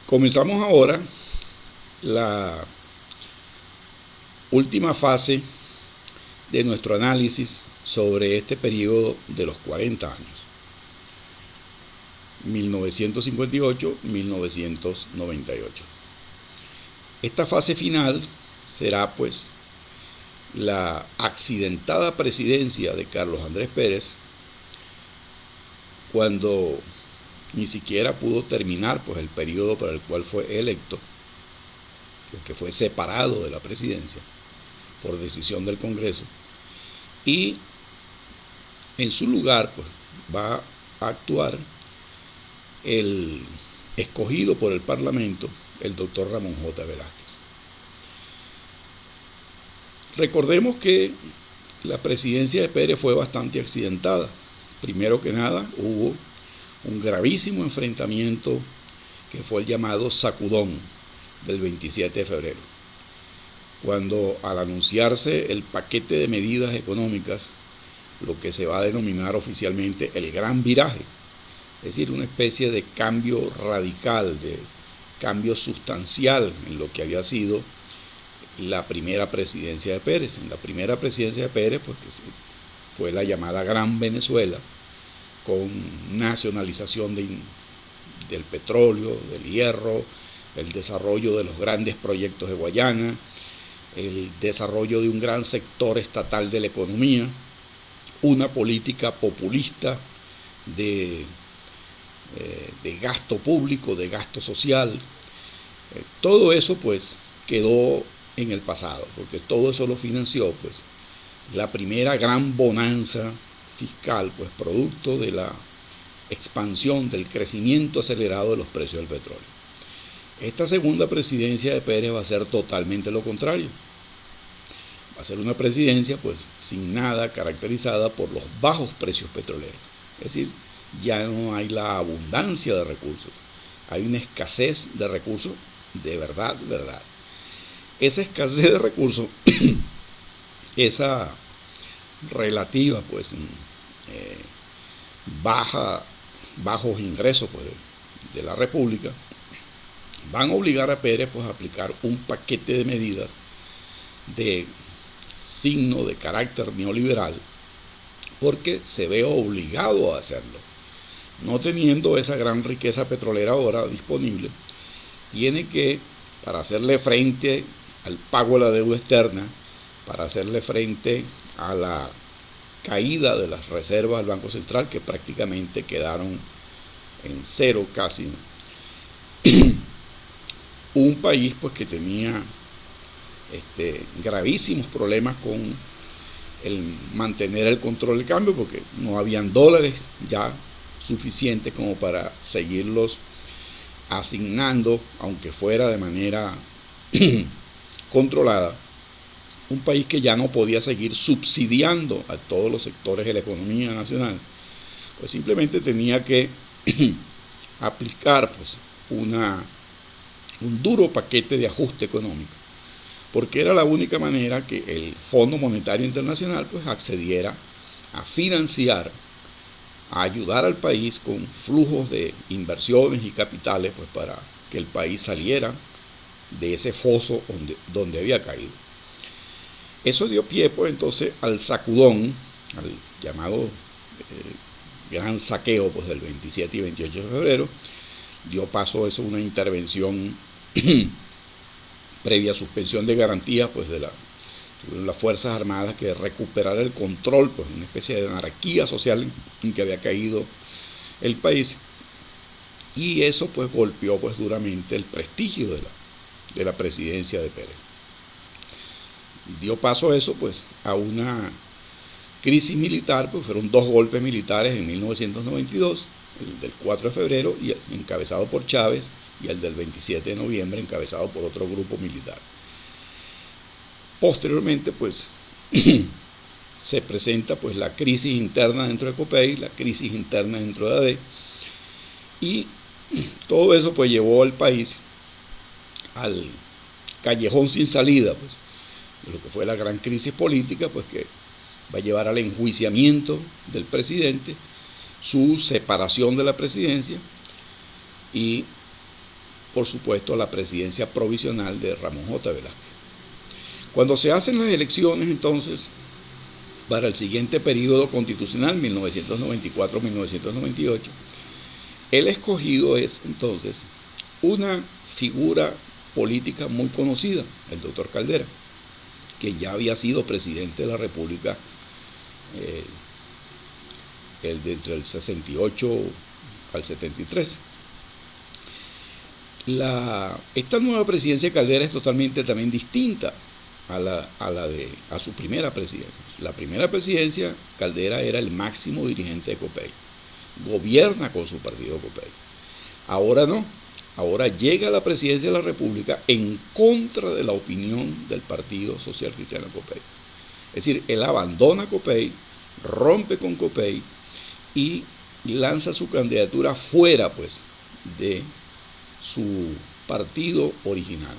Comenzamos ahora la última fase de nuestro análisis sobre este periodo de los 40 años, 1958-1998. Esta fase final será pues la accidentada presidencia de Carlos Andrés Pérez, cuando ni siquiera pudo terminar pues el periodo para el cual fue electo, porque fue separado de la presidencia por decisión del Congreso, y en su lugar pues va a actuar el escogido por el Parlamento, el doctor Ramón J. Velázquez. Recordemos que la presidencia de Pérez fue bastante accidentada. Primero que nada, hubo un gravísimo enfrentamiento que fue el llamado sacudón del 27 de febrero, cuando al anunciarse el paquete de medidas económicas, lo que se va a denominar oficialmente el gran viraje, es decir, una especie de cambio radical, de cambio sustancial en lo que había sido la primera presidencia de Pérez. En la primera presidencia de Pérez, pues que fue la llamada Gran Venezuela, con nacionalización del petróleo, del hierro, el desarrollo de los grandes proyectos de Guayana, el desarrollo de un gran sector estatal de la economía, una política populista de gasto público, de gasto social. Todo eso pues quedó en el pasado, porque todo eso lo financió pues la primera gran bonanza fiscal, pues producto de la expansión, del crecimiento acelerado de los precios del petróleo. Esta segunda presidencia de Pérez va a ser totalmente lo contrario. Va a ser una presidencia pues sin nada, caracterizada por los bajos precios petroleros. Es decir, ya no hay la abundancia de recursos, hay una escasez de recursos de verdad. Esa escasez de recursos, esa relativa pues bajos ingresos pues, de la República, van a obligar a Pérez pues a aplicar un paquete de medidas de signo de carácter neoliberal, porque se ve obligado a hacerlo. No teniendo esa gran riqueza petrolera ahora disponible, tiene que, para hacerle frente al pago de la deuda externa, para hacerle frente a la caída de las reservas del Banco Central, que prácticamente quedaron en cero casi, un país pues que tenía gravísimos problemas con el mantener el control del cambio, porque no habían dólares ya suficientes como para seguirlos asignando, aunque fuera de manera controlada. Un país que ya no podía seguir subsidiando a todos los sectores de la economía nacional, pues simplemente tenía que aplicar pues un duro paquete de ajuste económico, porque era la única manera que el Fondo Monetario Internacional pues accediera a financiar, a ayudar al país con flujos de inversiones y capitales pues para que el país saliera de ese foso donde había caído. Eso dio pie pues entonces al sacudón, al llamado gran saqueo pues del 27 y 28 de febrero. Dio paso a eso una intervención previa suspensión de garantías pues de las Fuerzas Armadas, que recuperar el control, pues una especie de anarquía social en que había caído el país, y eso pues golpeó pues duramente el prestigio de la presidencia de Pérez. Dio paso a eso pues a una crisis militar, pues fueron dos golpes militares en 1992, el del 4 de febrero y encabezado por Chávez, y el del 27 de noviembre encabezado por otro grupo militar. Posteriormente pues se presenta pues la crisis interna dentro de COPEI, la crisis interna dentro de AD, y todo eso pues llevó al país al callejón sin salida pues, de lo que fue la gran crisis política, pues que va a llevar al enjuiciamiento del presidente, su separación de la presidencia y por supuesto, la presidencia provisional de Ramón J. Velázquez. Cuando se hacen las elecciones, entonces, para el siguiente periodo constitucional, 1994-1998, el escogido es, entonces, una figura política muy conocida, el doctor Caldera, que ya había sido presidente de la República entre el 68 al 73. Esta nueva presidencia de Caldera es totalmente también distinta a su primera presidencia. La primera presidencia, Caldera era el máximo dirigente de COPEI. Gobierna con su partido COPEI. Ahora no. Ahora llega a la presidencia de la República en contra de la opinión del Partido Social Cristiano COPEI. Es decir, él abandona COPEI, rompe con COPEI y lanza su candidatura fuera, pues, de su partido original.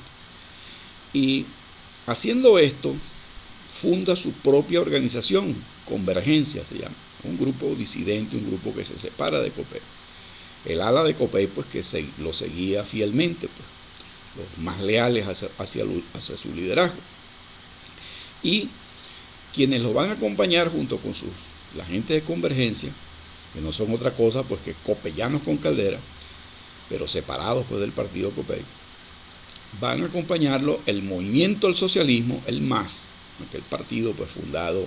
Y haciendo esto, funda su propia organización, Convergencia se llama, un grupo disidente, un grupo que se separa de COPEI. El ala de COPEI, pues, que lo seguía fielmente, pues, los más leales hacia su liderazgo. Y quienes lo van a acompañar junto con la gente de Convergencia, que no son otra cosa pues que copellanos con Caldera, pero separados pues del partido COPEI, van a acompañarlo el Movimiento al Socialismo, el MAS, aquel partido pues fundado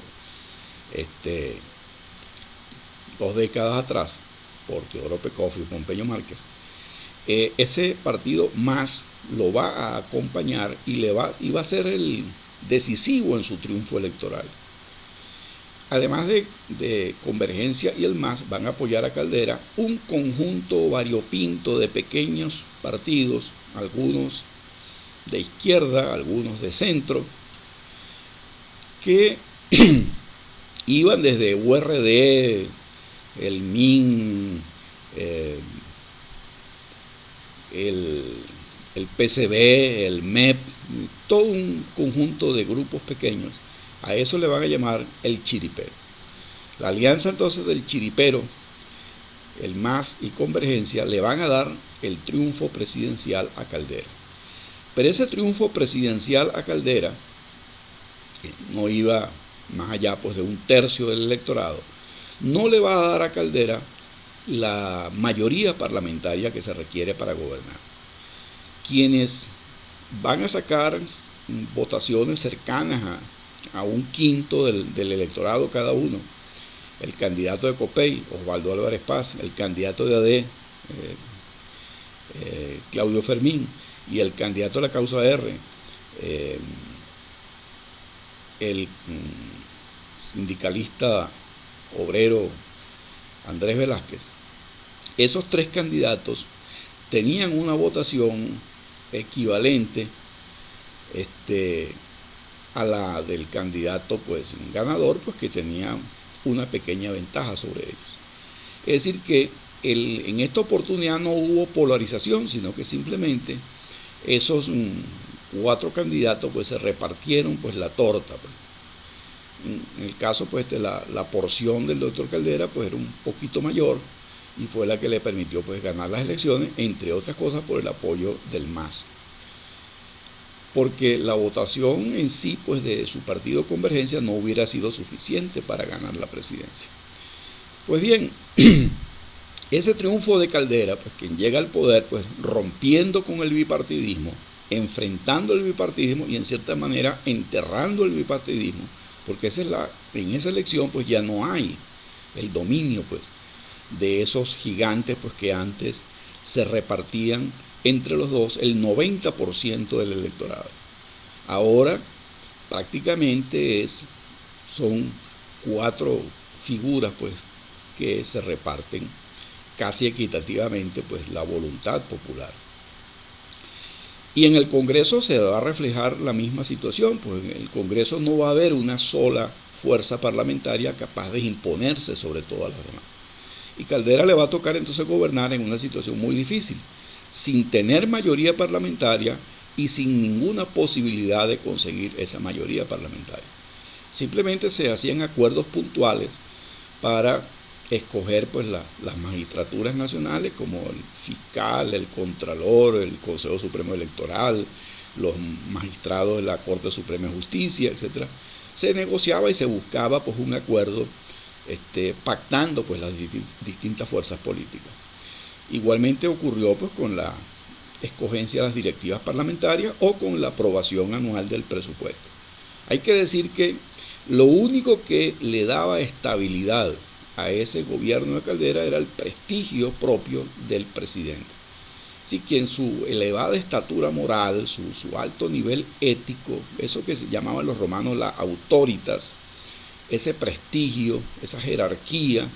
2 décadas atrás por Teodoro Pecoff y Pompeyo Márquez. Ese partido MAS lo va a acompañar y va a ser el decisivo en su triunfo electoral. Además de Convergencia y el MAS, van a apoyar a Caldera un conjunto variopinto de pequeños partidos, algunos de izquierda, algunos de centro, que iban desde URD, el MIN, el PCB, el MEP, todo un conjunto de grupos pequeños. A eso le van a llamar el chiripero. La alianza entonces del chiripero, el MAS y Convergencia, le van a dar el triunfo presidencial a Caldera. Pero ese triunfo presidencial a Caldera, que no iba más allá pues de 1/3 del electorado, no le va a dar a Caldera la mayoría parlamentaria que se requiere para gobernar. Quienes van a sacar votaciones cercanas a 1/5 del electorado cada uno, el candidato de COPEI, Osvaldo Álvarez Paz, el candidato de AD, Claudio Fermín, y el candidato de la causa R, el sindicalista obrero Andrés Velázquez. Esos 3 candidatos tenían una votación equivalente a la del candidato pues ganador, pues que tenía una pequeña ventaja sobre ellos. Es decir que en esta oportunidad no hubo polarización, sino que simplemente esos 4 candidatos pues se repartieron pues la torta, pues. En el caso pues de la porción del doctor Caldera pues era un poquito mayor y fue la que le permitió pues ganar las elecciones, entre otras cosas por el apoyo del MAS. Porque la votación en sí pues de su partido Convergencia no hubiera sido suficiente para ganar la presidencia. Pues bien, ese triunfo de Caldera, pues quien llega al poder pues rompiendo con el bipartidismo, enfrentando el bipartidismo y en cierta manera enterrando el bipartidismo, porque en esa elección pues ya no hay el dominio pues de esos gigantes pues que antes se repartían entre los dos el 90% del electorado. Ahora prácticamente son 4 figuras pues que se reparten casi equitativamente pues la voluntad popular. Y en el Congreso se va a reflejar la misma situación, pues en el Congreso no va a haber una sola fuerza parlamentaria capaz de imponerse sobre todas las demás. Y Caldera le va a tocar entonces gobernar en una situación muy difícil, sin tener mayoría parlamentaria y sin ninguna posibilidad de conseguir esa mayoría parlamentaria. Simplemente se hacían acuerdos puntuales para escoger pues las magistraturas nacionales como el fiscal, el contralor, el Consejo Supremo Electoral, los magistrados de la Corte Suprema de Justicia, etcétera. Se negociaba y se buscaba pues un acuerdo pactando pues las distintas fuerzas políticas. Igualmente ocurrió pues con la escogencia de las directivas parlamentarias o con la aprobación anual del presupuesto. Hay que decir que lo único que le daba estabilidad a ese gobierno de Caldera era el prestigio propio del presidente. Así que en su elevada estatura moral, su alto nivel ético, eso que se llamaban los romanos la autoritas, ese prestigio, esa jerarquía,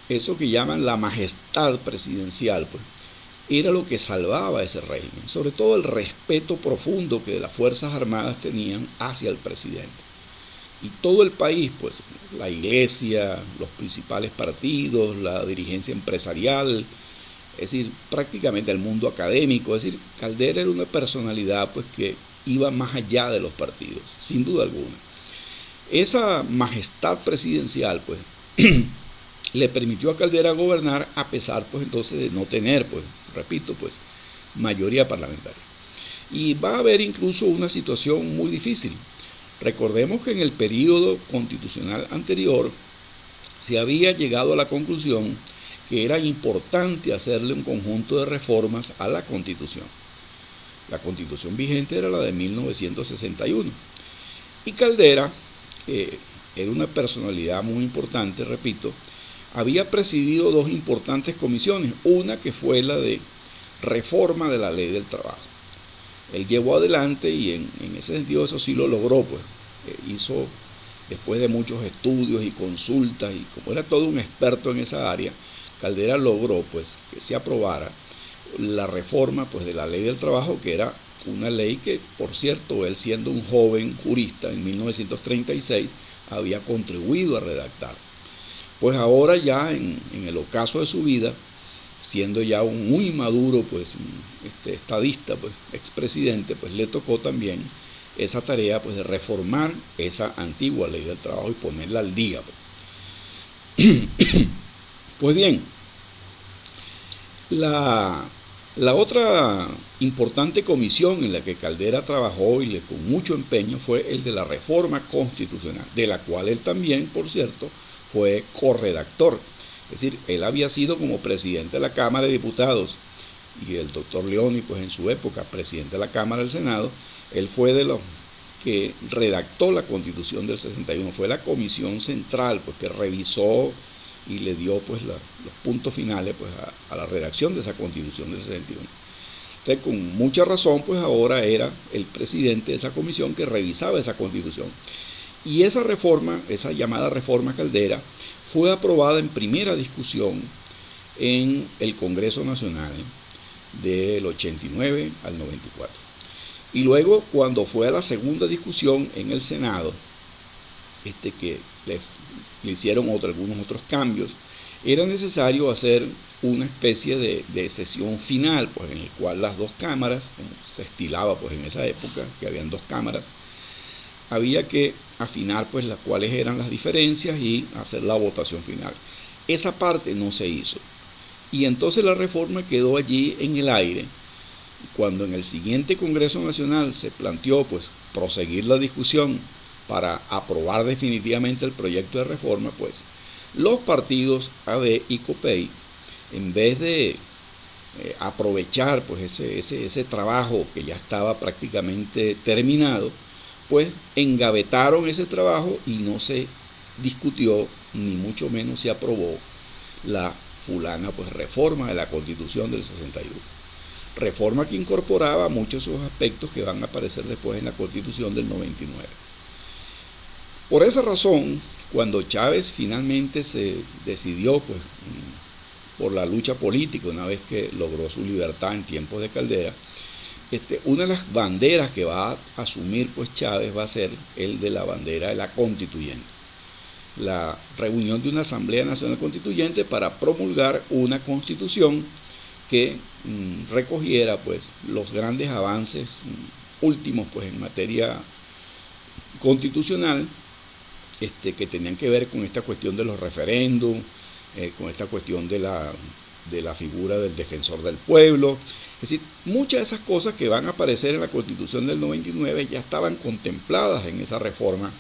eso que llaman la majestad presidencial, pues, era lo que salvaba ese régimen, sobre todo el respeto profundo que las Fuerzas Armadas tenían hacia el presidente. Y todo el país, pues, la iglesia, los principales partidos, la dirigencia empresarial, es decir, prácticamente el mundo académico, es decir, Caldera era una personalidad pues que iba más allá de los partidos, sin duda alguna. Esa majestad presidencial, pues, le permitió a Caldera gobernar a pesar, pues, entonces de no tener, pues, repito, pues, mayoría parlamentaria. Y va a haber incluso una situación muy difícil. Recordemos que en el periodo constitucional anterior se había llegado a la conclusión que era importante hacerle un conjunto de reformas a la Constitución. La Constitución vigente era la de 1961. Y Caldera, que era una personalidad muy importante, repito, había presidido dos importantes comisiones, una que fue la de reforma de la ley del trabajo. Él llevó adelante y en ese sentido eso sí lo logró, pues hizo, después de muchos estudios y consultas, y como era todo un experto en esa área, Caldera logró pues que se aprobara la reforma pues de la ley del trabajo, que era una ley que, por cierto, él siendo un joven jurista en 1936 había contribuido a redactar. Pues ahora ya en el ocaso de su vida, siendo ya un muy maduro pues estadista, pues expresidente, pues le tocó también esa tarea pues de reformar esa antigua ley del trabajo y ponerla al día, pues. Pues bien, la otra importante comisión en la que Caldera trabajó y con mucho empeño fue el de la reforma constitucional, de la cual él también, por cierto, fue corredactor. Es decir, él había sido como presidente de la Cámara de Diputados y el doctor Leoni, pues en su época, presidente de la Cámara del Senado, él fue de los que redactó la Constitución del 61, fue la comisión central, pues que revisó y le dio pues los puntos finales pues a la redacción de esa Constitución del 61. Entonces, con mucha razón, pues ahora era el presidente de esa comisión que revisaba esa Constitución. Y esa reforma, esa llamada reforma Caldera, fue aprobada en primera discusión en el Congreso Nacional del 89 al 94. Y luego, cuando fue a la segunda discusión en el Senado, que le hicieron algunos otros cambios, era necesario hacer una especie de sesión final, pues en el cual las dos cámaras, como se estilaba pues en esa época, que habían dos cámaras, había que afinar pues las cuáles eran las diferencias y hacer la votación final. Esa parte no se hizo. Y entonces la reforma quedó allí en el aire. Cuando en el siguiente Congreso Nacional se planteó pues proseguir la discusión para aprobar definitivamente el proyecto de reforma, pues los partidos AD y COPEI, en vez de aprovechar pues ese trabajo que ya estaba prácticamente terminado, pues engavetaron ese trabajo y no se discutió, ni mucho menos se aprobó la fulana pues reforma de la Constitución del 61. Reforma que incorporaba muchos de esos aspectos que van a aparecer después en la Constitución del 99. Por esa razón, cuando Chávez finalmente se decidió pues por la lucha política, una vez que logró su libertad en tiempos de Caldera, una de las banderas que va a asumir pues Chávez va a ser el de la bandera de la constituyente. La reunión de una Asamblea Nacional Constituyente para promulgar una constitución que recogiera pues los grandes avances últimos pues en materia constitucional que tenían que ver con esta cuestión de los referéndums, con esta cuestión de la figura del defensor del pueblo. Es decir, muchas de esas cosas que van a aparecer en la Constitución del 99 ya estaban contempladas en esa reforma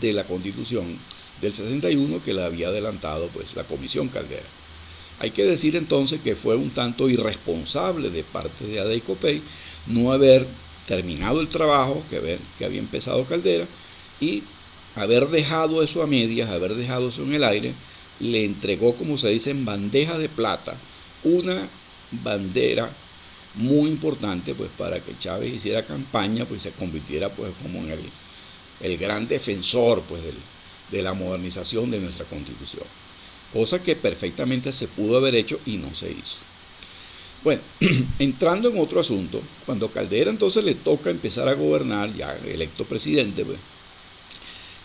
de la Constitución del 61 que la había adelantado pues la Comisión Caldera. Hay que decir entonces que fue un tanto irresponsable de parte de Adey Copey no haber terminado el trabajo que había empezado Caldera y haber dejado eso a medias, haber dejado eso en el aire. Le entregó, como se dice, en bandeja de plata una bandera muy importante pues para que Chávez hiciera campaña, pues se convirtiera pues como en el gran defensor pues de la modernización de nuestra Constitución, cosa que perfectamente se pudo haber hecho y no se hizo. Bueno, entrando en otro asunto, cuando Caldera entonces le toca empezar a gobernar, ya electo presidente, pues,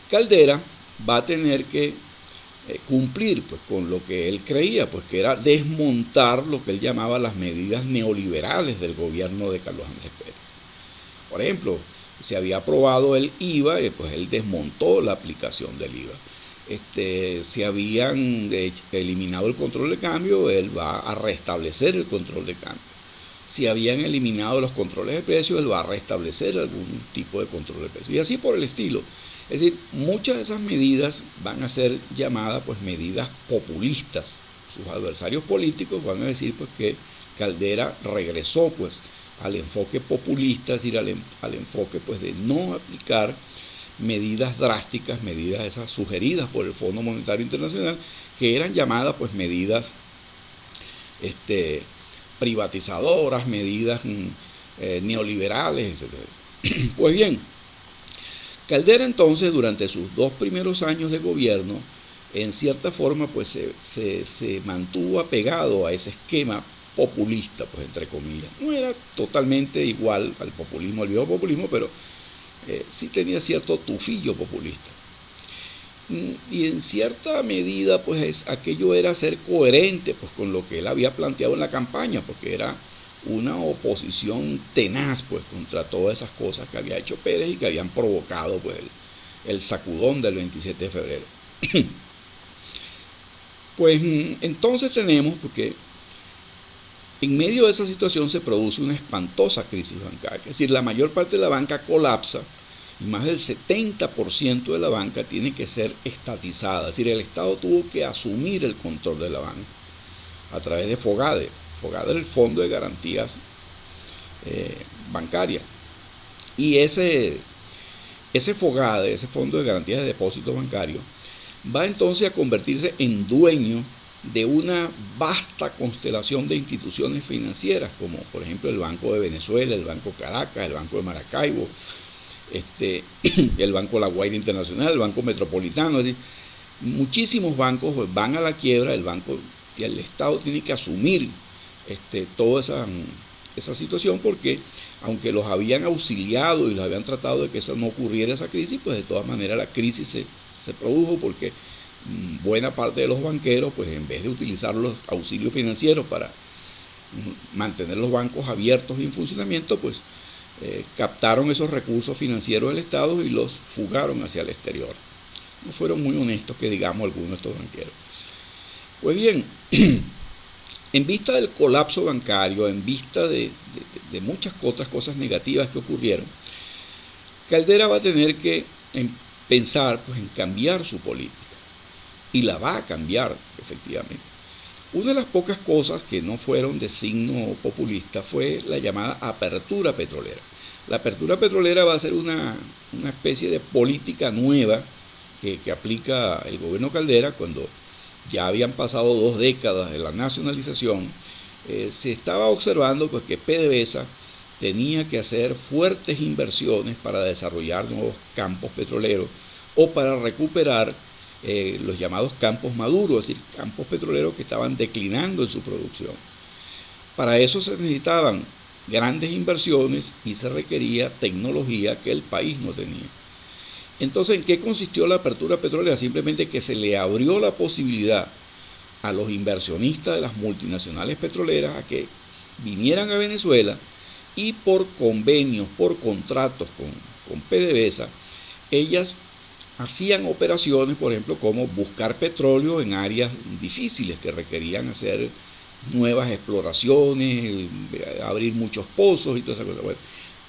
Caldera va a tener que cumplir pues, con lo que él creía, pues que era desmontar lo que él llamaba las medidas neoliberales del gobierno de Carlos Andrés Pérez. Por ejemplo, se había aprobado el IVA, pues él desmontó la aplicación del IVA. Se habían eliminado el control de cambio, él va a restablecer el control de cambio. Si habían eliminado los controles de precios, él va a restablecer algún tipo de control de precios. Y así por el estilo. Es decir, muchas de esas medidas van a ser llamadas pues medidas populistas. Sus adversarios políticos van a decir pues que Caldera regresó pues al enfoque populista, es decir, al enfoque pues de no aplicar medidas drásticas, medidas esas sugeridas por el Fondo Monetario Internacional, que eran llamadas pues medidas privatizadoras, medidas neoliberales, etc. Pues bien, Caldera entonces durante sus 2 primeros años de gobierno, en cierta forma pues se mantuvo apegado a ese esquema populista, pues entre comillas. No era totalmente igual al populismo, al viejo populismo, pero sí tenía cierto tufillo populista. Y en cierta medida, pues aquello era ser coherente pues, con lo que él había planteado en la campaña, porque era una oposición tenaz pues, contra todas esas cosas que había hecho Pérez y que habían provocado pues, el sacudón del 27 de febrero. Pues entonces tenemos, porque en medio de esa situación se produce una espantosa crisis bancaria, es decir, la mayor parte de la banca colapsa, y más del 70% de la banca tiene que ser estatizada, es decir, el Estado tuvo que asumir el control de la banca a través de FOGADE. FOGADE era el Fondo de Garantías Bancarias. Y ese FOGADE, ese Fondo de Garantías de Depósitos Bancarios, va entonces a convertirse en dueño de una vasta constelación de instituciones financieras, como por ejemplo el Banco de Venezuela, el Banco Caracas, el Banco de Maracaibo, el Banco La Guaira Internacional, el Banco Metropolitano. Es decir, muchísimos bancos van a la quiebra, el Estado tiene que asumir toda esa situación, porque aunque los habían auxiliado y los habían tratado de que no ocurriera esa crisis, pues de todas maneras la crisis se produjo porque buena parte de los banqueros, pues en vez de utilizar los auxilios financieros para mantener los bancos abiertos y en funcionamiento, pues captaron esos recursos financieros del Estado y los fugaron hacia el exterior. No fueron muy honestos, que digamos, algunos de estos banqueros. Pues bien, en vista del colapso bancario, en vista de muchas otras cosas negativas que ocurrieron, Caldera va a tener que pensar pues, en cambiar su política. Y la va a cambiar, efectivamente. Una de las pocas cosas que no fueron de signo populista fue la llamada apertura petrolera. La apertura petrolera va a ser una especie de política nueva que aplica el gobierno Caldera cuando ya habían pasado 2 décadas de la nacionalización. Se estaba observando pues, que PDVSA tenía que hacer fuertes inversiones para desarrollar nuevos campos petroleros o para recuperar los llamados campos maduros, es decir, campos petroleros que estaban declinando en su producción. Para eso se necesitaban grandes inversiones y se requería tecnología que el país no tenía. Entonces, ¿en qué consistió la apertura petrolera? Simplemente que se le abrió la posibilidad a los inversionistas de las multinacionales petroleras a que vinieran a Venezuela y por convenios, por contratos con PDVSA, ellas hacían operaciones, por ejemplo, como buscar petróleo en áreas difíciles que requerían hacer nuevas exploraciones, abrir muchos pozos y toda esa cosa. Bueno,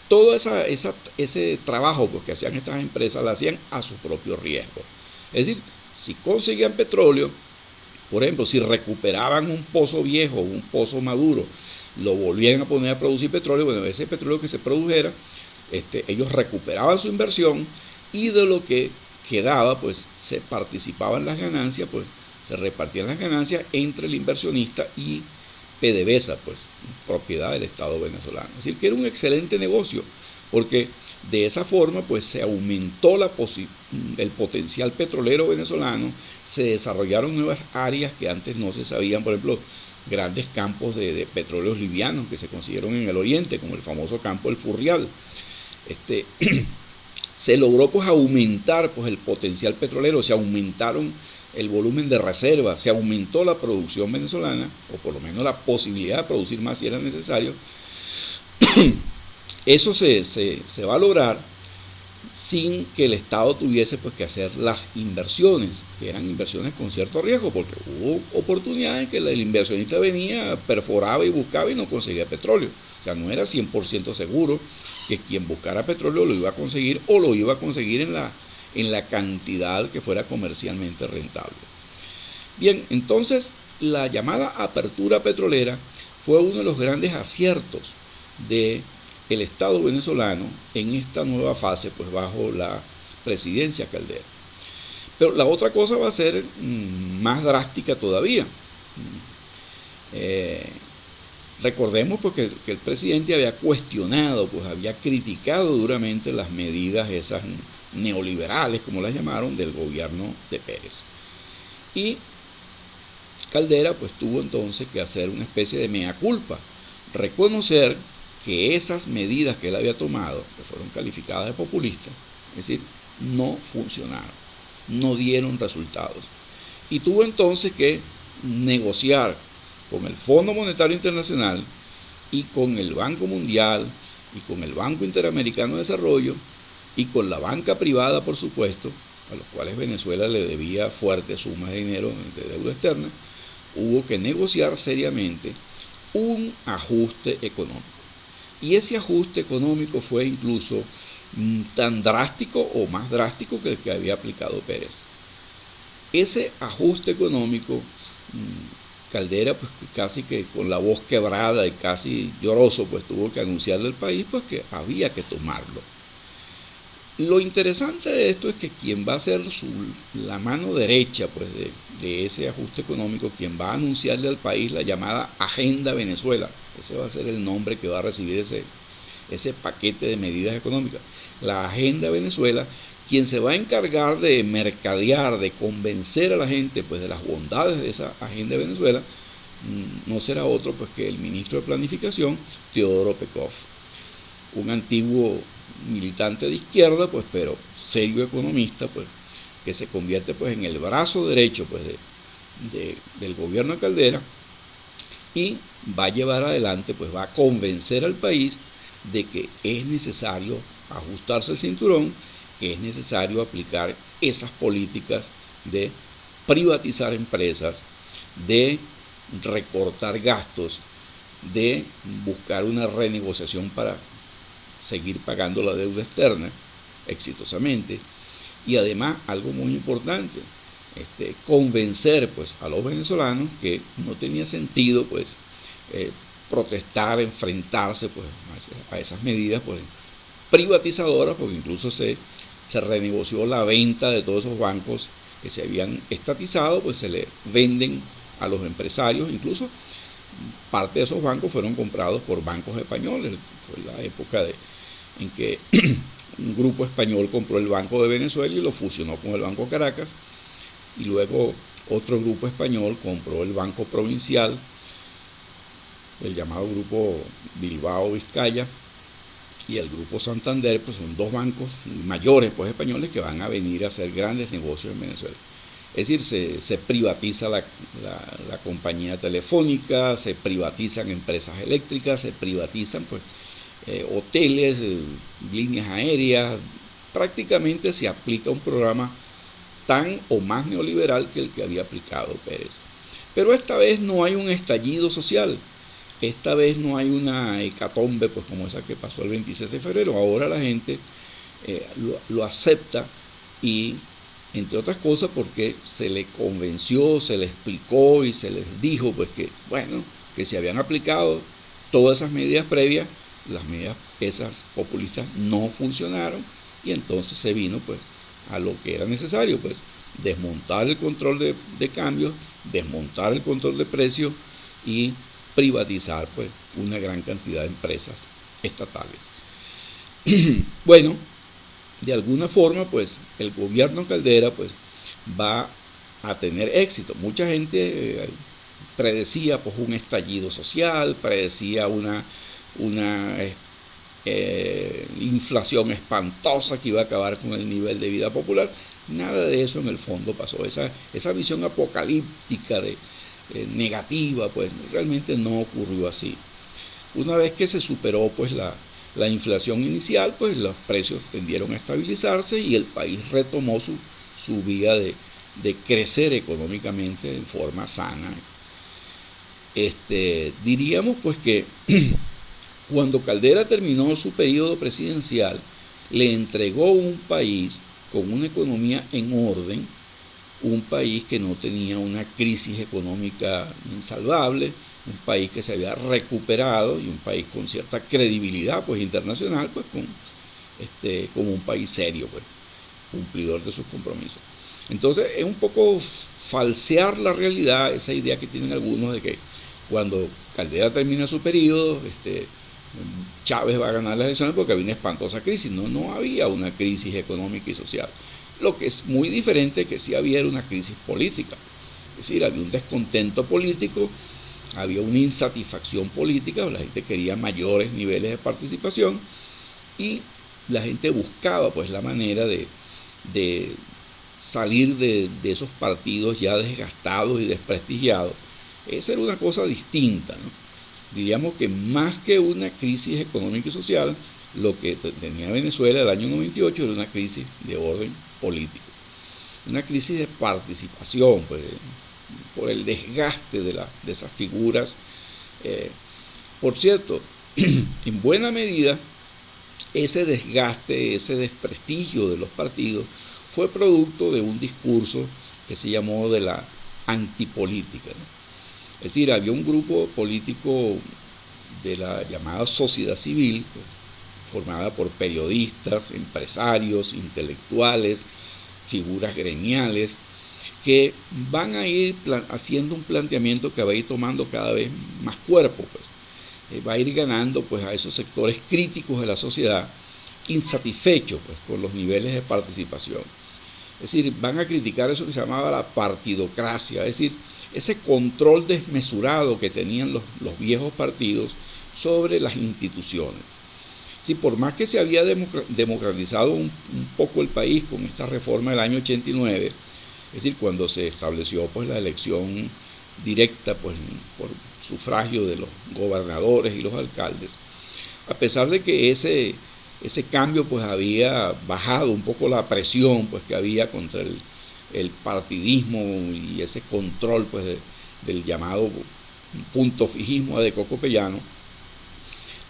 todo ese trabajo pues, que hacían estas empresas lo hacían a su propio riesgo. Es decir, si conseguían petróleo, por ejemplo, si recuperaban un pozo viejo, un pozo maduro, lo volvían a poner a producir petróleo, bueno, ese petróleo que se produjera, ellos recuperaban su inversión y de lo que quedaba, pues se participaban las ganancias, pues se repartían las ganancias entre el inversionista y PDVSA, pues propiedad del Estado venezolano. Es decir, que era un excelente negocio, porque de esa forma pues se aumentó el potencial petrolero venezolano, se desarrollaron nuevas áreas que antes no se sabían, por ejemplo, grandes campos de petróleos livianos que se consiguieron en el oriente, como el famoso campo del Furrial. Se logró pues aumentar pues el potencial petrolero, se aumentaron el volumen de reservas, se aumentó la producción venezolana, o por lo menos la posibilidad de producir más si era necesario. Eso se va a lograr sin que el Estado tuviese pues que hacer las inversiones, que eran inversiones con cierto riesgo, porque hubo oportunidades en que el inversionista venía, perforaba y buscaba y no conseguía petróleo. O sea, no era 100% seguro que quien buscara petróleo lo iba a conseguir o lo iba a conseguir en la cantidad que fuera comercialmente rentable. Bien, entonces la llamada apertura petrolera fue uno de los grandes aciertos del Estado venezolano en esta nueva fase, pues bajo la presidencia Caldera. Pero la otra cosa va a ser más drástica todavía. Recordemos porque que el presidente había cuestionado, pues había criticado duramente las medidas esas neoliberales, como las llamaron, del gobierno de Pérez. Y Caldera pues tuvo entonces que hacer una especie de mea culpa, reconocer que esas medidas que él había tomado, que fueron calificadas de populistas, es decir, no funcionaron, no dieron resultados. Y tuvo entonces que negociar con el Fondo Monetario Internacional y con el Banco Mundial y con el Banco Interamericano de Desarrollo y con la banca privada, por supuesto, a los cuales Venezuela le debía fuertes sumas de dinero de deuda externa. Hubo que negociar seriamente un ajuste económico. Y ese ajuste económico fue incluso tan drástico o más drástico que el que había aplicado Pérez. Ese ajuste económico, Caldera, pues casi que con la voz quebrada y casi lloroso, pues tuvo que anunciarle al país pues que había que tomarlo. Lo interesante de esto es que quien va a ser la mano derecha pues, de ese ajuste económico, quien va a anunciarle al país la llamada Agenda Venezuela, ese va a ser el nombre que va a recibir ese paquete de medidas económicas, la Agenda Venezuela, quien se va a encargar de mercadear, de convencer a la gente pues, de las bondades de esa Agenda Venezuela, no será otro pues, que el ministro de Planificación, Teodoro Pekov, un antiguo militante de izquierda, pues, pero serio economista, pues, que se convierte pues, en el brazo derecho pues, del gobierno de Caldera y va a llevar adelante, pues va a convencer al país de que es necesario ajustarse el cinturón, que es necesario aplicar esas políticas de privatizar empresas, de recortar gastos, de buscar una renegociación para seguir pagando la deuda externa exitosamente y además algo muy importante, convencer pues a los venezolanos que no tenía sentido pues protestar, enfrentarse pues a esas medidas pues privatizadoras, porque incluso se renegoció la venta de todos esos bancos que se habían estatizado, pues se le venden a los empresarios, incluso parte de esos bancos fueron comprados por bancos españoles. Fue la época en que un grupo español compró el Banco de Venezuela y lo fusionó con el Banco Caracas, y luego otro grupo español compró el Banco Provincial, el llamado Grupo Bilbao Vizcaya, y el Grupo Santander, pues son dos bancos mayores pues españoles que van a venir a hacer grandes negocios en Venezuela. Es decir, se privatiza la compañía telefónica, se privatizan empresas eléctricas, se privatizan pues hoteles, líneas aéreas, prácticamente se aplica un programa tan o más neoliberal que el que había aplicado Pérez. Pero esta vez no hay un estallido social, esta vez no hay una hecatombe pues como esa que pasó el 26 de febrero. Ahora la gente lo acepta, y entre otras cosas porque se le convenció, se le explicó y se les dijo pues que, bueno, que se habían aplicado todas esas medidas previas, las medidas esas populistas no funcionaron, y entonces se vino pues a lo que era necesario, pues desmontar el control de cambios, desmontar el control de precios y privatizar pues una gran cantidad de empresas estatales. Bueno, de alguna forma pues el gobierno Caldera pues va a tener éxito. Mucha gente predecía pues un estallido social, predecía una inflación espantosa que iba a acabar con el nivel de vida popular. Nada de eso en el fondo pasó. Esa visión apocalíptica negativa pues realmente no ocurrió así. Una vez que se superó pues la inflación inicial, pues los precios tendieron a estabilizarse y el país retomó su vía de crecer económicamente en forma sana. Diríamos pues que cuando Caldera terminó su periodo presidencial, le entregó un país con una economía en orden, un país que no tenía una crisis económica insalvable, un país que se había recuperado y un país con cierta credibilidad pues internacional, pues como un país serio, pues cumplidor de sus compromisos. Entonces es un poco falsear la realidad, esa idea que tienen algunos de que cuando Caldera termina su periodo, Chávez va a ganar las elecciones porque había una espantosa crisis. No había una crisis económica y social. Lo que es muy diferente que sí había una crisis política. Es decir, había un descontento político, había una insatisfacción política, la gente quería mayores niveles de participación y la gente buscaba pues la manera de salir de esos partidos ya desgastados y desprestigiados. Esa era una cosa distinta, ¿no? Diríamos que más que una crisis económica y social, lo que tenía Venezuela el año 98 era una crisis de orden político, una crisis de participación, pues, por el desgaste de esas figuras. Por cierto, en buena medida, ese desgaste, ese desprestigio de los partidos fue producto de un discurso que se llamó de la antipolítica, ¿no? Es decir, había un grupo político de la llamada sociedad civil, pues, formada por periodistas, empresarios, intelectuales, figuras gremiales, que van a ir haciendo un planteamiento que va a ir tomando cada vez más cuerpo, pues. Va a ir ganando pues a esos sectores críticos de la sociedad, insatisfechos pues con los niveles de participación. Es decir, van a criticar eso que se llamaba la partidocracia, es decir, ese control desmesurado que tenían los viejos partidos sobre las instituciones. Sí, por más que se había democratizado un poco el país con esta reforma del año 89, es decir, cuando se estableció pues la elección directa pues por sufragio de los gobernadores y los alcaldes, a pesar de que ese cambio pues había bajado un poco la presión pues que había contra el partidismo y ese control pues del llamado punto fijismo adecocopellano,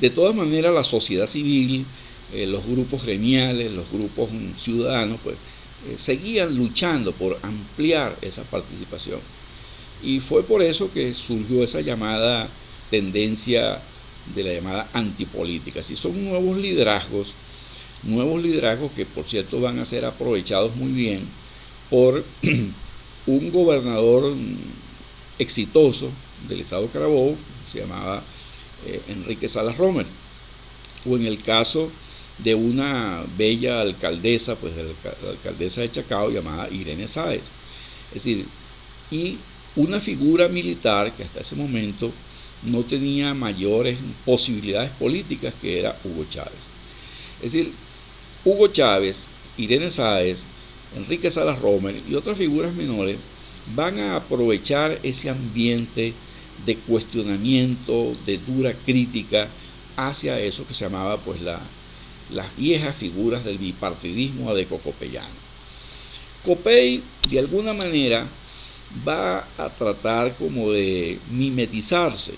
de todas maneras la sociedad civil, los grupos gremiales, los grupos ciudadanos pues seguían luchando por ampliar esa participación, y fue por eso que surgió esa llamada tendencia de la llamada antipolítica. Si son nuevos liderazgos que por cierto van a ser aprovechados muy bien por un gobernador exitoso del estado Carabobo, se llamaba Enrique Salas Romer, o en el caso de una bella alcaldesa, pues la alcaldesa de Chacao llamada Irene Sáez. Es decir, y una figura militar que hasta ese momento no tenía mayores posibilidades políticas, que era Hugo Chávez. Es decir, Hugo Chávez, Irene Sáez, Enrique Salas Romer y otras figuras menores van a aprovechar ese ambiente de cuestionamiento, de dura crítica hacia eso que se llamaba pues las viejas figuras del bipartidismo adeco-copeyano. Copey, de alguna manera, va a tratar como de mimetizarse,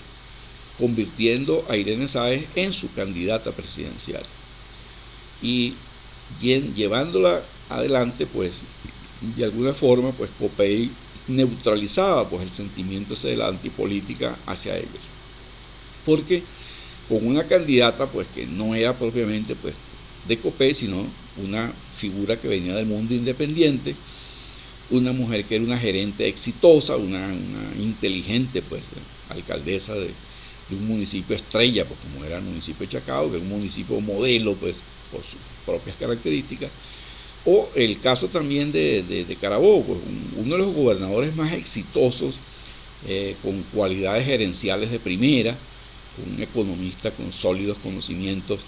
convirtiendo a Irene Sáez en su candidata presidencial y llevándola adelante, pues de alguna forma, pues Copey neutralizaba pues el sentimiento ese de la antipolítica hacia ellos, porque con una candidata pues que no era propiamente pues de Copey, sino una figura que venía del mundo independiente, una mujer que era una gerente exitosa, una inteligente pues alcaldesa de un municipio estrella, pues como era el municipio de Chacao, que era un municipio modelo pues por sus propias características. O el caso también de Carabobo, pues uno de los gobernadores más exitosos, con cualidades gerenciales de primera, un economista con sólidos conocimientos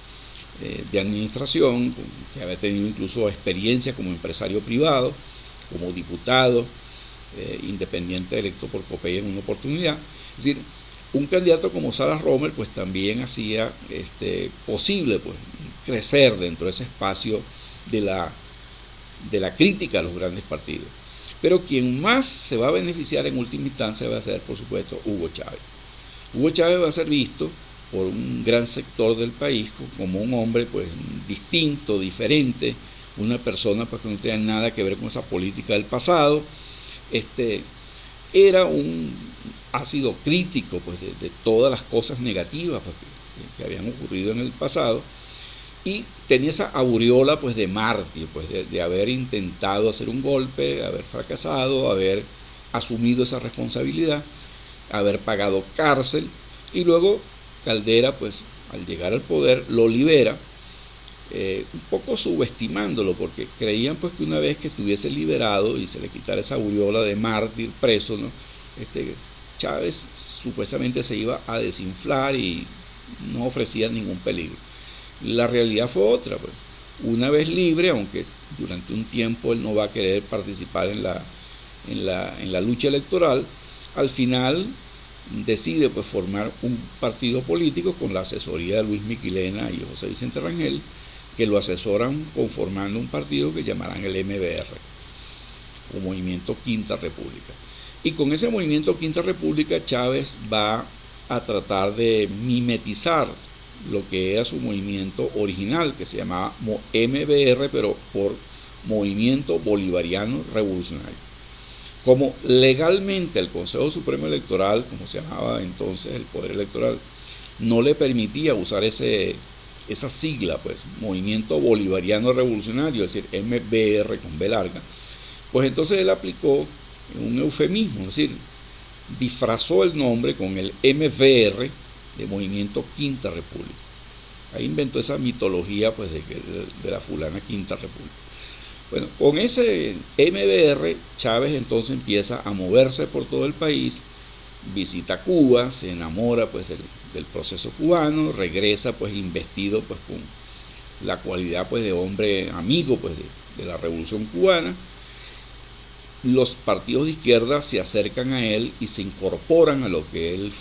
de administración, que había tenido incluso experiencia como empresario privado, como diputado, independiente electo por Copey en una oportunidad. Es decir, un candidato como Sarah Romer pues también hacía posible pues crecer dentro de ese espacio de la crítica a los grandes partidos. Pero quien más se va a beneficiar en última instancia va a ser, por supuesto, Hugo Chávez. Hugo Chávez va a ser visto por un gran sector del país como un hombre pues distinto, diferente, una persona pues que no tenía nada que ver con esa política del pasado. Era un ácido crítico pues de todas las cosas negativas pues, que habían ocurrido en el pasado, y tenía esa aureola pues de mártir, pues de haber intentado hacer un golpe, haber fracasado, haber asumido esa responsabilidad, haber pagado cárcel, y luego Caldera pues al llegar al poder lo libera, un poco subestimándolo, porque creían pues que una vez que estuviese liberado y se le quitara esa aureola de mártir preso, ¿no? Chávez supuestamente se iba a desinflar y no ofrecía ningún peligro. La realidad fue otra, pues. Una vez libre, aunque durante un tiempo él no va a querer participar en la lucha electoral, al final decide pues formar un partido político con la asesoría de Luis Miquilena y José Vicente Rangel, que lo asesoran conformando un partido que llamarán el MBR, o Movimiento Quinta República. Y con ese Movimiento Quinta República Chávez va a tratar de mimetizar lo que era su movimiento original, que se llamaba MBR, pero por Movimiento Bolivariano Revolucionario. Como legalmente el Consejo Supremo Electoral, como se llamaba entonces el Poder Electoral, no le permitía usar esa sigla, pues, Movimiento Bolivariano Revolucionario, es decir, MBR con B larga, pues entonces él aplicó un eufemismo, es decir, disfrazó el nombre con el MVR de Movimiento Quinta República. Ahí inventó esa mitología pues de la fulana Quinta República. Bueno, con ese MBR, Chávez entonces empieza a moverse por todo el país, visita Cuba, se enamora pues del proceso cubano, regresa pues investido pues con la cualidad pues de hombre amigo pues de la revolución cubana. Los partidos de izquierda se acercan a él y se incorporan a lo que él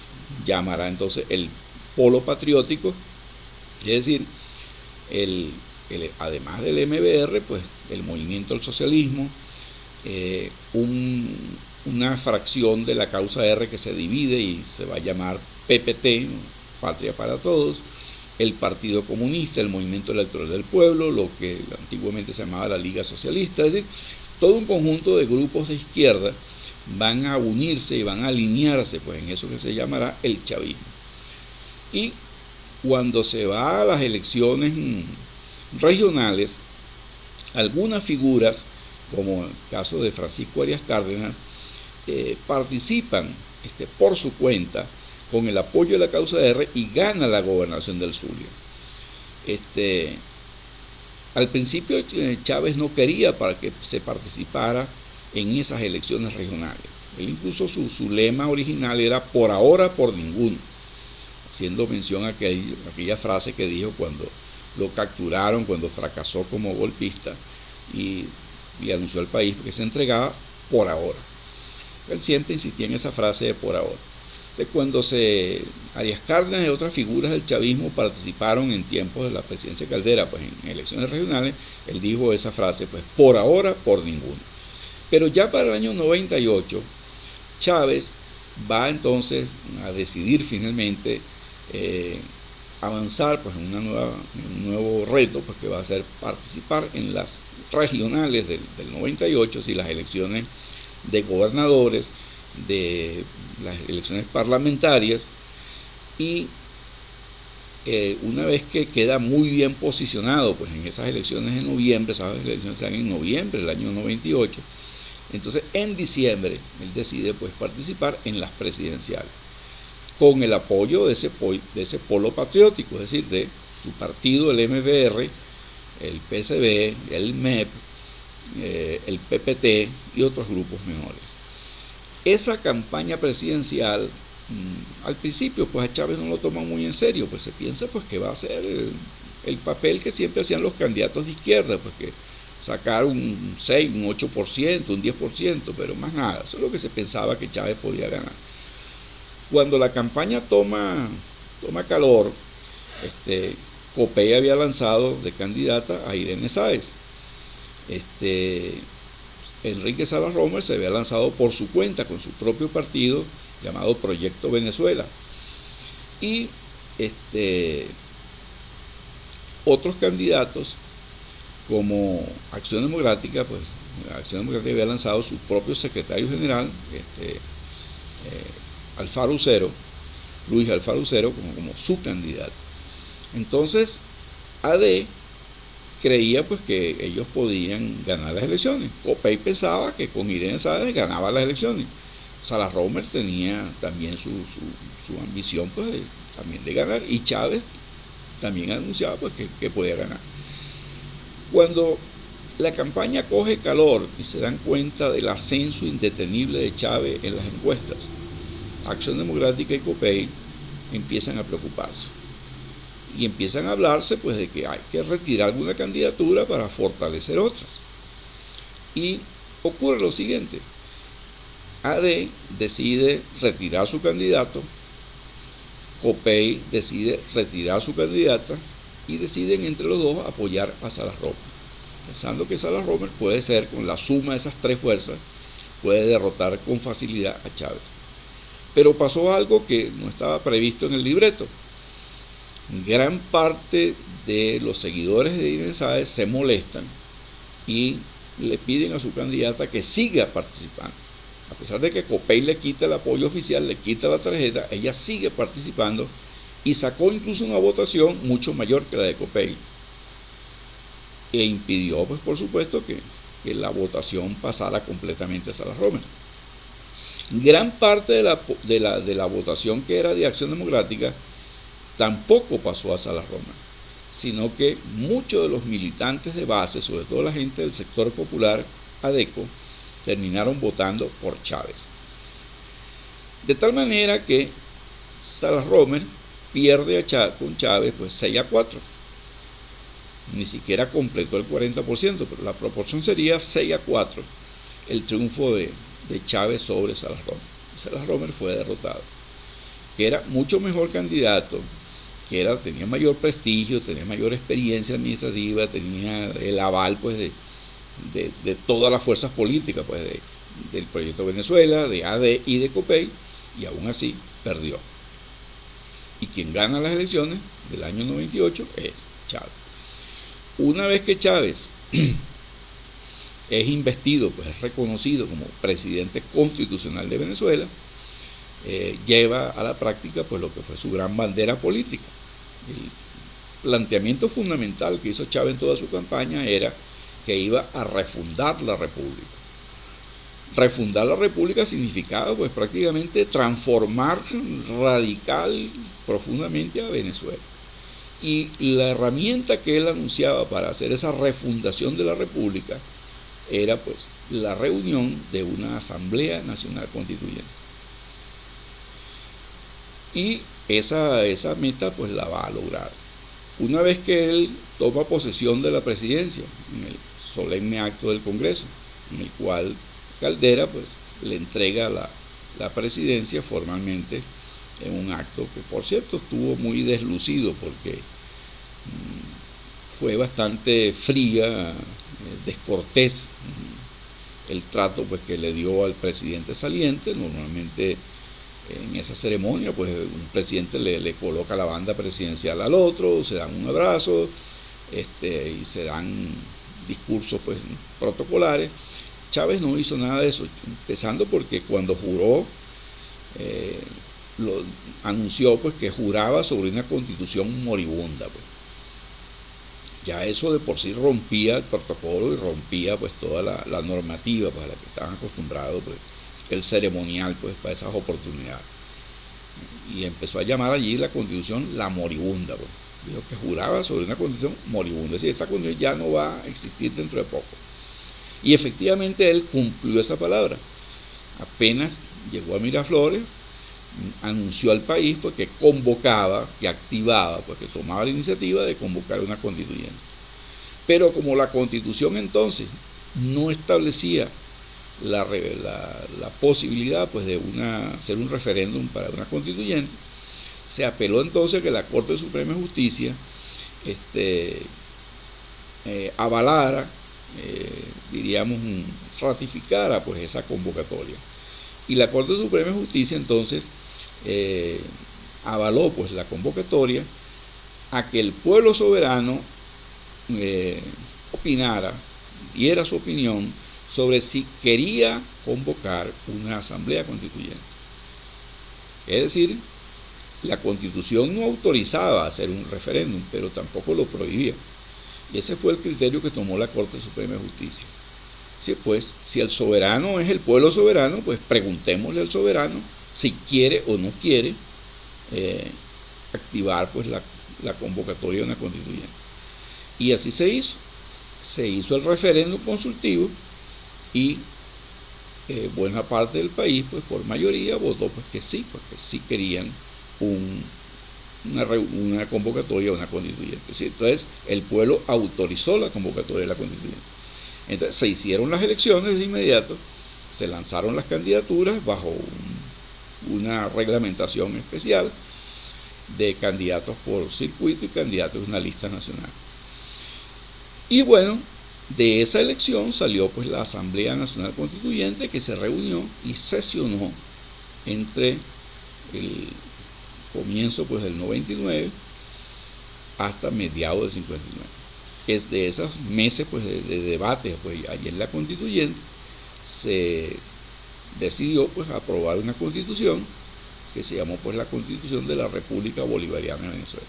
llamará entonces el polo patriótico, es decir, además del MBR, pues el movimiento del socialismo, una fracción de la causa R que se divide y se va a llamar PPT, Patria para Todos, el Partido Comunista, el Movimiento Electoral del Pueblo, lo que antiguamente se llamaba la Liga Socialista, es decir, todo un conjunto de grupos de izquierda van a unirse y van a alinearse pues en eso que se llamará el chavismo. Y cuando se va a las elecciones regionales, algunas figuras, como el caso de Francisco Arias Cárdenas, participan por su cuenta con el apoyo de la causa R y gana la gobernación del Zulia. Al principio Chávez no quería para que se participara en esas elecciones regionales. Él incluso su lema original era por ahora, por ninguno, haciendo mención a aquella frase que dijo cuando lo capturaron, cuando fracasó como golpista y anunció al país que se entregaba por ahora. Él siempre insistía en esa frase de por ahora. De cuando Arias Cárdenas y otras figuras del chavismo participaron en tiempos de la presidencia de Caldera, pues en elecciones regionales, él dijo esa frase, pues por ahora, por ninguno. Pero ya para el año 98, Chávez va entonces a decidir finalmente avanzar pues en un nuevo reto, pues que va a ser participar en las regionales del 98, si las elecciones de gobernadores, de las elecciones parlamentarias, y una vez que queda muy bien posicionado pues en esas elecciones de noviembre, esas elecciones se dan en noviembre del año 98, entonces en diciembre él decide pues participar en las presidenciales con el apoyo de ese polo patriótico, es decir, de su partido, el MBR, el PSB, el MEP, el PPT y otros grupos menores. Esa campaña presidencial, al principio pues a Chávez no lo toma muy en serio, pues se piensa pues que va a ser el papel que siempre hacían los candidatos de izquierda, pues que sacar un 6, un 8%, un 10%, pero más nada, eso es lo que se pensaba que Chávez podía ganar. Cuando la campaña toma calor, Copey había lanzado de candidata a Irene Sáez. Enrique Salas Romer se había lanzado por su cuenta con su propio partido llamado Proyecto Venezuela. Y otros candidatos como Acción Democrática, pues Acción Democrática había lanzado su propio secretario general, Luis Alfaro Ucero, como su candidato. Entonces, AD creía pues que ellos podían ganar las elecciones. Copey pensaba que con Irene Sáez ganaba las elecciones. Salas Romer tenía también su ambición pues también de ganar, y Chávez también anunciaba pues que podía ganar. Cuando la campaña coge calor y se dan cuenta del ascenso indetenible de Chávez en las encuestas, Acción Democrática y Copey empiezan a preocuparse y empiezan a hablarse pues de que hay que retirar alguna candidatura para fortalecer otras. Y ocurre lo siguiente: AD decide retirar su candidato, Copey decide retirar su candidata, y deciden entre los dos apoyar a Salas Romer, pensando que Salas Romer puede ser, con la suma de esas tres fuerzas, puede derrotar con facilidad a Chávez. Pero pasó algo que no estaba previsto en el libreto. Gran parte de los seguidores de Irene Sáez se molestan y le piden a su candidata que siga participando. A pesar de que Copey le quita el apoyo oficial, le quita la tarjeta, ella sigue participando y sacó incluso una votación mucho mayor que la de Copey. E impidió, pues por supuesto, que la votación pasara completamente a Salas Romer. Gran parte de la votación que era de Acción Democrática tampoco pasó a Salas Romer, sino que muchos de los militantes de base, sobre todo la gente del sector popular ADECO, terminaron votando por Chávez. De tal manera que Salas Romer pierde con Chávez pues 6-4. Ni siquiera completó el 40%, pero la proporción sería 6-4, el triunfo de Chávez sobre Salas Romer. Salas Romer fue derrotado, que era mucho mejor candidato, que tenía mayor prestigio, tenía mayor experiencia administrativa, tenía el aval pues de todas las fuerzas políticas pues del Proyecto Venezuela, de AD y de Copey, y aún así perdió. Y quien gana las elecciones del año 98 es Chávez. Una vez que Chávez es investido, pues es reconocido como presidente constitucional de Venezuela, lleva a la práctica pues lo que fue su gran bandera política. El planteamiento fundamental que hizo Chávez en toda su campaña era que iba a refundar la República. Refundar la República significaba pues prácticamente transformar radical profundamente a Venezuela. Y la herramienta que él anunciaba para hacer esa refundación de la República era pues la reunión de una Asamblea Nacional Constituyente. Y esa meta pues la va a lograr. Una vez que él toma posesión de la presidencia, en el solemne acto del Congreso, en el cual Caldera pues le entrega la presidencia formalmente en un acto que, por cierto, estuvo muy deslucido porque fue bastante fría, descortés el trato pues que le dio al presidente saliente. Normalmente en esa ceremonia pues un presidente le coloca la banda presidencial al otro, se dan un abrazo, y se dan discursos pues protocolares. Chávez no hizo nada de eso, empezando porque cuando juró, anunció pues que juraba sobre una constitución moribunda, pues. Ya eso de por sí rompía el protocolo y rompía pues toda la normativa pues, a la que estaban acostumbrados pues, el ceremonial pues para esas oportunidades. Y empezó a llamar allí la constitución la moribunda, pues. Dijo que juraba sobre una constitución moribunda, es decir, esa constitución ya no va a existir dentro de poco. Y efectivamente él cumplió esa palabra. Apenas llegó a Miraflores, anunció al país pues, que convocaba, que activaba, pues, que tomaba la iniciativa de convocar una constituyente. Pero como la constitución entonces no establecía la posibilidad pues, de hacer un referéndum para una constituyente, se apeló entonces a que la Corte Suprema de Justicia avalara, diríamos, ratificara pues, esa convocatoria. Y la Corte Suprema de Justicia entonces avaló pues la convocatoria a que el pueblo soberano opinara, diera su opinión sobre si quería convocar una asamblea constituyente. Es decir, la Constitución no autorizaba hacer un referéndum, pero tampoco lo prohibía. Y ese fue el criterio que tomó la Corte Suprema de Justicia. Sí, pues, si el soberano es el pueblo soberano, pues preguntémosle al soberano si quiere o no quiere activar pues la convocatoria de una constituyente. Y así se hizo. Se hizo el referéndum consultivo y buena parte del país, pues por mayoría, votó pues que sí, porque sí querían una convocatoria de una constituyente. ¿Sí? Entonces, el pueblo autorizó la convocatoria de la constituyente. Entonces, se hicieron las elecciones de inmediato, se lanzaron las candidaturas bajo una reglamentación especial de candidatos por circuito y candidatos de una lista nacional. Y bueno, de esa elección salió pues la Asamblea Nacional Constituyente, que se reunió y sesionó entre el comienzo pues del 99 hasta mediados del 59. Es de esos meses pues de debate pues allí en la Constituyente se decidió pues aprobar una constitución que se llamó pues la Constitución de la República Bolivariana de Venezuela.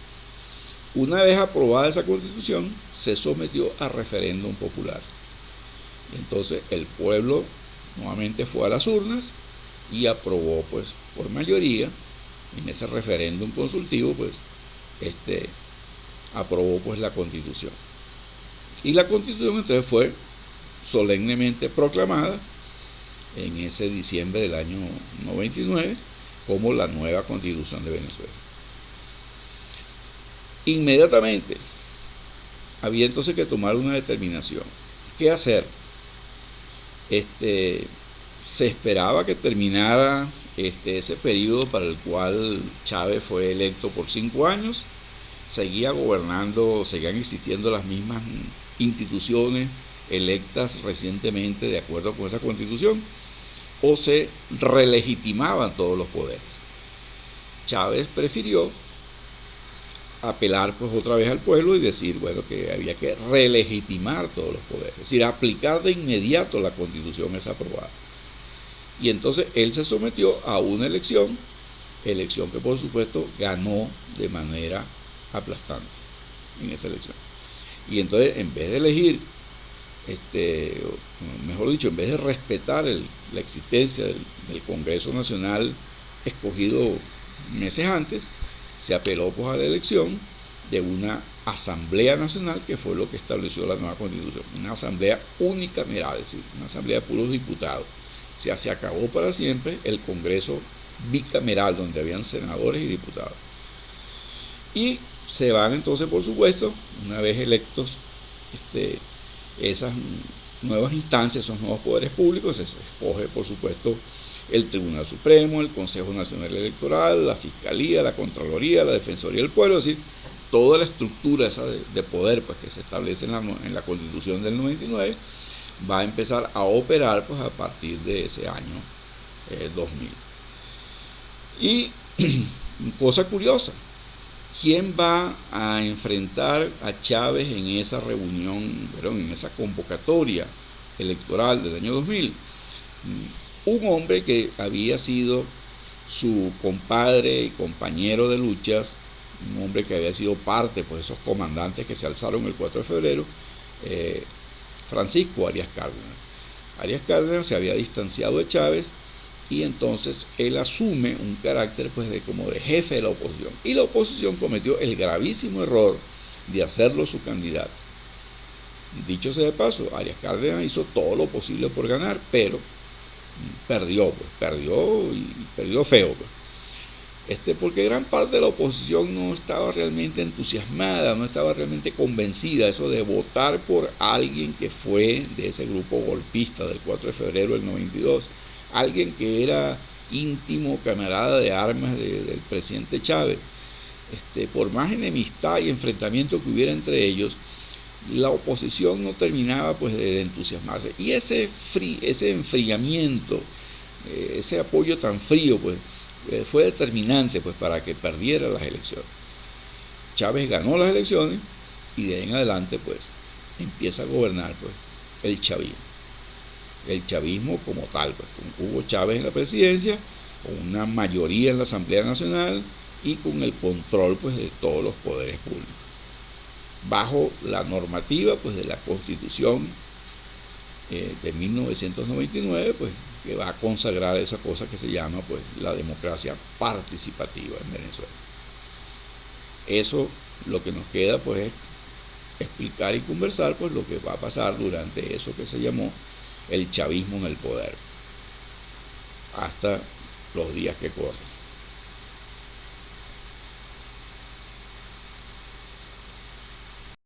Una vez aprobada esa constitución, se sometió a referéndum popular. Entonces el pueblo nuevamente fue a las urnas y aprobó pues por mayoría en ese referéndum consultivo pues aprobó pues la constitución. Y la constitución entonces fue solemnemente proclamada en ese diciembre del año 99 como la nueva constitución de Venezuela. Inmediatamente había entonces que tomar una determinación. ¿Qué hacer? Se esperaba que terminara ese periodo para el cual Chávez fue electo por 5 años, seguía gobernando, seguían existiendo las mismas instituciones electas recientemente de acuerdo con esa constitución, o se relegitimaban todos los poderes. Chávez prefirió apelar pues otra vez al pueblo y decir, bueno, que había que relegitimar todos los poderes, es decir, aplicar de inmediato la constitución esa aprobada. Y entonces él se sometió a una elección que por supuesto ganó de manera aplastante en esa elección. Y entonces en vez de elegir, mejor dicho, en vez de respetar la existencia del Congreso Nacional escogido meses antes, se apeló pues a la elección de una Asamblea Nacional, que fue lo que estableció la nueva Constitución, una asamblea unicameral, es decir, una asamblea de puros diputados. O sea, se acabó para siempre el Congreso bicameral, donde habían senadores y diputados. Y se van entonces, por supuesto, una vez electos esas nuevas instancias, esos nuevos poderes públicos, se escoge, por supuesto, el Tribunal Supremo, el Consejo Nacional Electoral, la Fiscalía, la Contraloría, la Defensoría del Pueblo, es decir, toda la estructura esa de poder pues, que se establece en la Constitución del 99 va a empezar a operar pues, a partir de ese año 2000. Y cosa curiosa, ¿quién va a enfrentar a Chávez en esa reunión, en esa convocatoria electoral del año 2000? Un hombre que había sido su compadre y compañero de luchas, un hombre que había sido parte pues, de esos comandantes que se alzaron el 4 de febrero, Francisco Arias Cárdenas. Arias Cárdenas se había distanciado de Chávez y entonces él asume un carácter pues como de jefe de la oposición, y la oposición cometió el gravísimo error de hacerlo su candidato. Dicho sea de paso, Arias Cárdenas hizo todo lo posible por ganar, pero perdió feo pues. Porque gran parte de la oposición no estaba realmente entusiasmada, no estaba realmente convencida eso de votar por alguien que fue de ese grupo golpista del 4 de febrero del 92, alguien que era íntimo camarada de armas del presidente Chávez. Por más enemistad y enfrentamiento que hubiera entre ellos, la oposición no terminaba pues de entusiasmarse, y ese enfriamiento, ese apoyo tan frío pues fue determinante pues para que perdiera las elecciones. Chávez ganó las elecciones y de ahí en adelante pues empieza a gobernar pues el chavismo como tal, pues, con Hugo Chávez en la presidencia, con una mayoría en la Asamblea Nacional y con el control pues de todos los poderes públicos, bajo la normativa pues de la Constitución de 1999, pues que va a consagrar esa cosa que se llama pues la democracia participativa en Venezuela. Eso lo que nos queda pues es explicar y conversar pues lo que va a pasar durante eso que se llamó el chavismo en el poder hasta los días que corren.